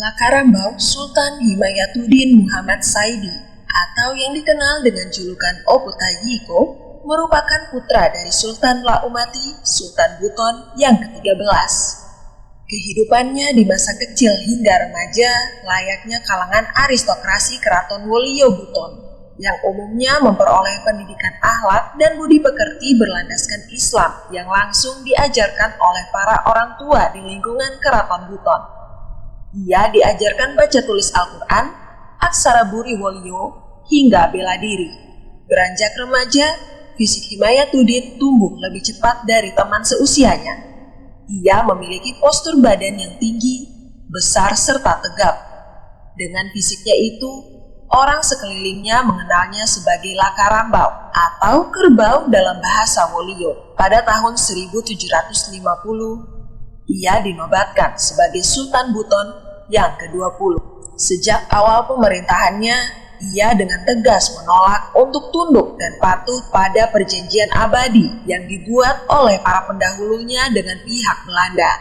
Lakarambau Sultan Himayatuddin Muhammad Saidi atau yang dikenal dengan julukan Oputayiko merupakan putra dari Sultan Laumati, Sultan Buton yang ke-13. Kehidupannya di masa kecil hingga remaja layaknya kalangan aristokrasi Keraton Wolio Buton yang umumnya memperoleh pendidikan akhlak dan budi pekerti berlandaskan Islam yang langsung diajarkan oleh para orang tua di lingkungan Keraton Buton. Ia diajarkan baca tulis Al-Quran, aksara Buri Wolio, hingga bela diri. Beranjak remaja, fisik Himayatuddin tumbuh lebih cepat dari teman seusianya. Ia memiliki postur badan yang tinggi, besar serta tegap. Dengan fisiknya itu, orang sekelilingnya mengenalnya sebagai Lakarambau atau kerbau dalam bahasa Wolio. Pada tahun 1750, ia dinobatkan sebagai Sultan Buton yang ke-20. Sejak awal pemerintahannya, ia dengan tegas menolak untuk tunduk dan patuh pada perjanjian abadi yang dibuat oleh para pendahulunya dengan pihak Belanda,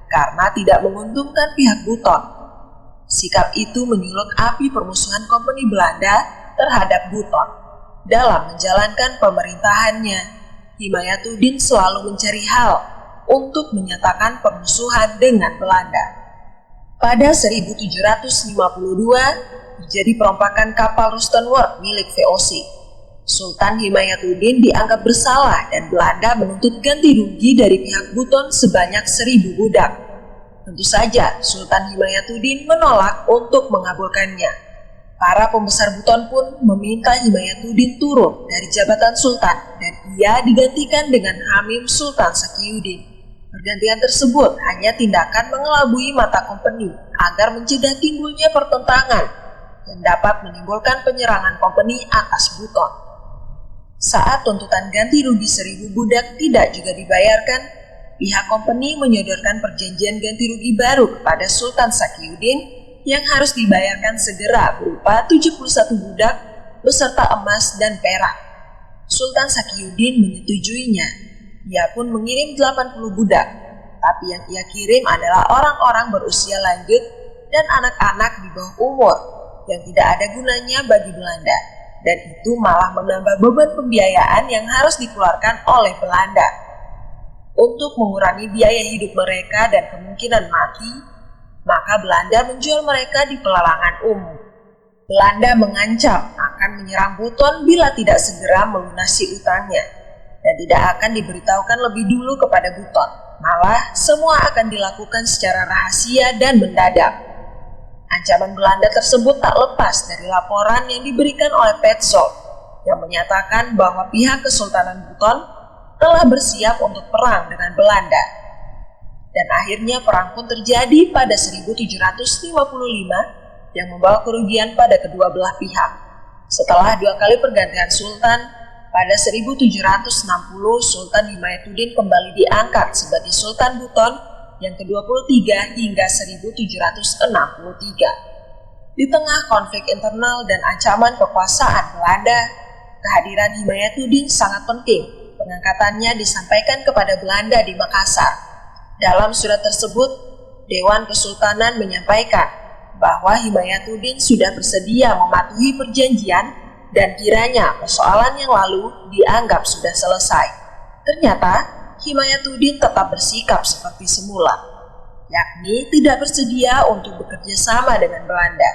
karena tidak menguntungkan pihak Buton. Sikap itu menyulut api permusuhan Kompeni Belanda terhadap Buton. Dalam menjalankan pemerintahannya, Himayatuddin selalu mencari hal untuk menyatakan permusuhan dengan Belanda. Pada 1752, terjadi perompakan kapal Rustenburg milik VOC. Sultan Himayatuddin dianggap bersalah dan Belanda menuntut ganti rugi dari pihak Buton sebanyak 1.000 budak. Tentu saja Sultan Himayatuddin menolak untuk mengabulkannya. Para pembesar Buton pun meminta Himayatuddin turun dari jabatan Sultan dan ia digantikan dengan Hamim Sultan Sakiuddin. Pergantian tersebut hanya tindakan mengelabui mata Kompeni agar mencegah timbulnya pertentangan yang dapat menimbulkan penyerangan Kompeni atas Buton. Saat tuntutan ganti rugi 1.000 budak tidak juga dibayarkan, pihak Kompeni menyodorkan perjanjian ganti rugi baru kepada Sultan Sakiuddin yang harus dibayarkan segera berupa 71 budak beserta emas dan perak. Sultan Sakiuddin menyetujuinya. Ia pun mengirim 80 budak, tapi yang ia kirim adalah orang-orang berusia lanjut dan anak-anak di bawah umur yang tidak ada gunanya bagi Belanda, dan itu malah menambah beban pembiayaan yang harus dikeluarkan oleh Belanda. Untuk mengurangi biaya hidup mereka dan kemungkinan mati, maka Belanda menjual mereka di pelelangan umum. Belanda mengancam akan menyerang Buton bila tidak segera melunasi utangnya, dan tidak akan diberitahukan lebih dulu kepada Buton. Malah, semua akan dilakukan secara rahasia dan mendadak. Ancaman Belanda tersebut tak lepas dari laporan yang diberikan oleh Petzold yang menyatakan bahwa pihak Kesultanan Buton telah bersiap untuk perang dengan Belanda. Dan akhirnya perang pun terjadi pada 1755 yang membawa kerugian pada kedua belah pihak. Setelah 2 kali pergantian Sultan, pada 1760 Sultan Himayatuddin kembali diangkat sebagai Sultan Buton yang ke-23 hingga 1763. Di tengah konflik internal dan ancaman kekuasaan Belanda, kehadiran Himayatuddin sangat penting. Pengangkatannya disampaikan kepada Belanda di Makassar. Dalam surat tersebut, Dewan Kesultanan menyampaikan bahwa Himayatuddin sudah bersedia mematuhi perjanjian dan kiranya persoalan yang lalu dianggap sudah selesai. Ternyata Himayatuddin tetap bersikap seperti semula, yakni tidak bersedia untuk bekerja sama dengan Belanda.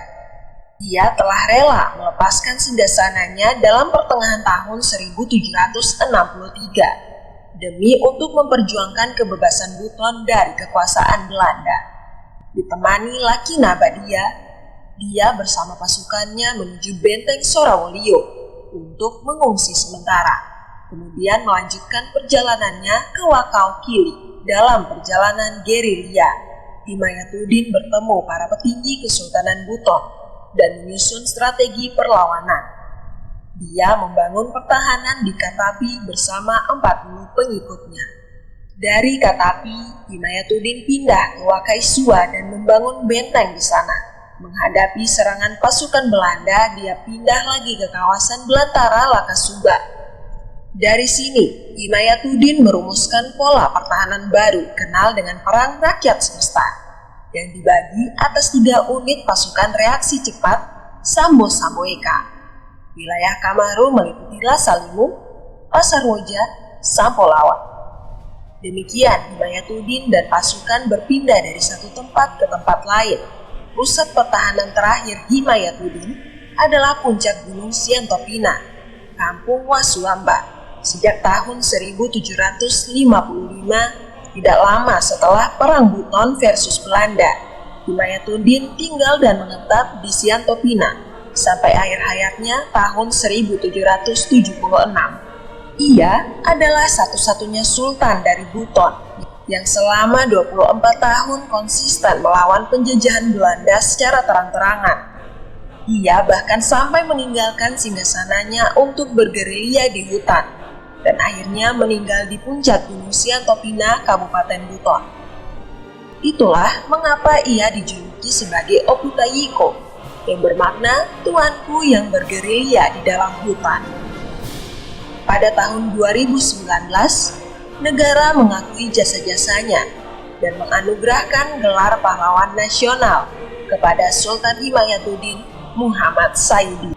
Ia telah rela melepaskan singgasananya dalam pertengahan tahun 1763 demi untuk memperjuangkan kebebasan Buton dari kekuasaan Belanda. Ditemani Laki Nabadia, dia bersama pasukannya menuju benteng Sorawolio untuk mengungsi sementara, kemudian melanjutkan perjalanannya ke Wakau Kili. Dalam perjalanan gerilya, Himayatuddin bertemu para petinggi Kesultanan Buton dan menyusun strategi perlawanan. Dia membangun pertahanan di Katapi bersama 40 pengikutnya. Dari Katapi, Himayatuddin pindah ke Wakaisua dan membangun benteng di sana. Menghadapi serangan pasukan Belanda, dia pindah lagi ke kawasan belantara Lakasuba. Dari sini, Himayatuddin merumuskan pola pertahanan baru kenal dengan Perang Rakyat Semesta. yang dibagi atas 3 unit pasukan reaksi cepat Sambo-Samboeka. Wilayah Kamaru meliputi Lasalimu, Pasarwoja, Sampolawa. Demikian, Himayatuddin dan pasukan berpindah dari satu tempat ke tempat lain. Pusat pertahanan terakhir Himayatuddin adalah puncak Gunung Siantopina, Kampung Wasuamba, sejak tahun 1755, tidak lama setelah Perang Buton versus Belanda. Himayatuddin tinggal dan menetap di Siantopina sampai akhir hayatnya tahun 1776. Ia adalah satu-satunya sultan dari Buton yang selama 24 tahun konsisten melawan penjajahan Belanda secara terang-terangan. Ia bahkan sampai meninggalkan singgasananya untuk bergerilya di hutan dan akhirnya meninggal di puncak Gunung Siantopina, Kabupaten Buton. Itulah mengapa ia dijuluki sebagai Oputayiko, yang bermakna tuanku yang bergerilya di dalam hutan. Pada tahun 2019, negara mengakui jasa-jasanya dan menganugerahkan gelar pahlawan nasional kepada Sultan Himayatuddin Muhammad Saidi.